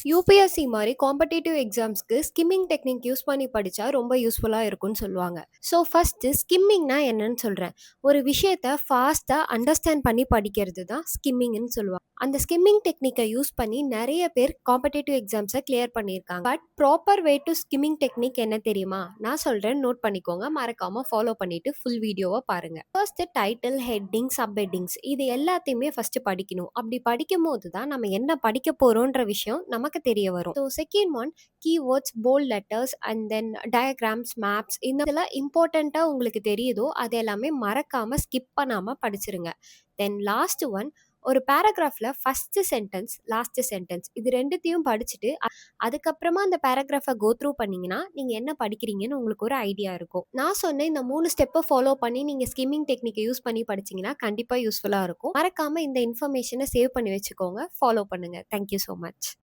UPSC மாரி competitive எக்ஸாம்ஸ்க்கு skimming technique use பண்ணி படிச்சா ரொம்ப யூஸ்ஃபுல்லா இருக்கும்னு சொல்லுவாங்க. ஸோ ஃபர்ஸ்ட்டு ஸ்கிம்மிங்னா என்னன்னு சொல்றேன். ஒரு விஷயத்த ஃபாஸ்ட்டா அண்டர்ஸ்டாண்ட் பண்ணி படிக்கிறது தான் ஸ்கிம்மிங்ன்னு சொல்லுவாங்க. அந்த ஸ்கிம்மிங் டெக்னிக்கை யூஸ் பண்ணி நெறைய பேர் காம்படிட்டிவ் எக்ஸாம்ஸை கிளியர் பண்ணியிருக்காங்க. But proper way to skimming technique என்ன தெரியுமா? நான் சொல்றேன், நோட் பண்ணிக்கோங்க. மறக்காம ஃபாலோ பண்ணிட்டு ஃபுல் வீடியோவை பாருங்க. First title, heading, sub headings இது எல்லாத்தையுமே ஃபர்ஸ்ட் படிக்கணும். அப்படி படிக்கும்போது தான் நம்ம என்ன படிக்க போறோன்ற விஷயம் நமக்கு தெரிய வரும். So second one, keywords, bold letters and then diagrams, maps இதெல்லாம் இம்பார்ட்டண்ட்டாக உங்களுக்கு தெரியுதோ அது எல்லாமே மறக்காம ஸ்கிப் பண்ணாம படிச்சிருங்க. தென் லாஸ்ட் ஒன், ஒரு பேராகிராஃப்ல ஃபர்ஸ்ட் சென்டென்ஸ், லாஸ்ட் சென்டென்ஸ் இது ரெண்டுத்தையும் படிச்சுட்டு அதுக்கப்புறமா அந்த பேராகிராஃபை கோ த்ரூ பண்ணீங்கன்னா நீங்க என்ன படிக்கிறீங்கன்னு உங்களுக்கு ஒரு ஐடியா இருக்கும். நான் சொன்ன இந்த 3 ஸ்டெப்பை ஃபாலோ பண்ணி நீங்க ஸ்கிம்மிங் டெக்னிக்கை யூஸ் பண்ணி படிச்சீங்கன்னா கண்டிப்பா யூஸ்ஃபுல்லா இருக்கும். மறக்காம இந்த இன்ஃபர்மேஷனை சேவ் பண்ணி வச்சுக்கோங்க. ஃபாலோ பண்ணுங்க. Thank you so much.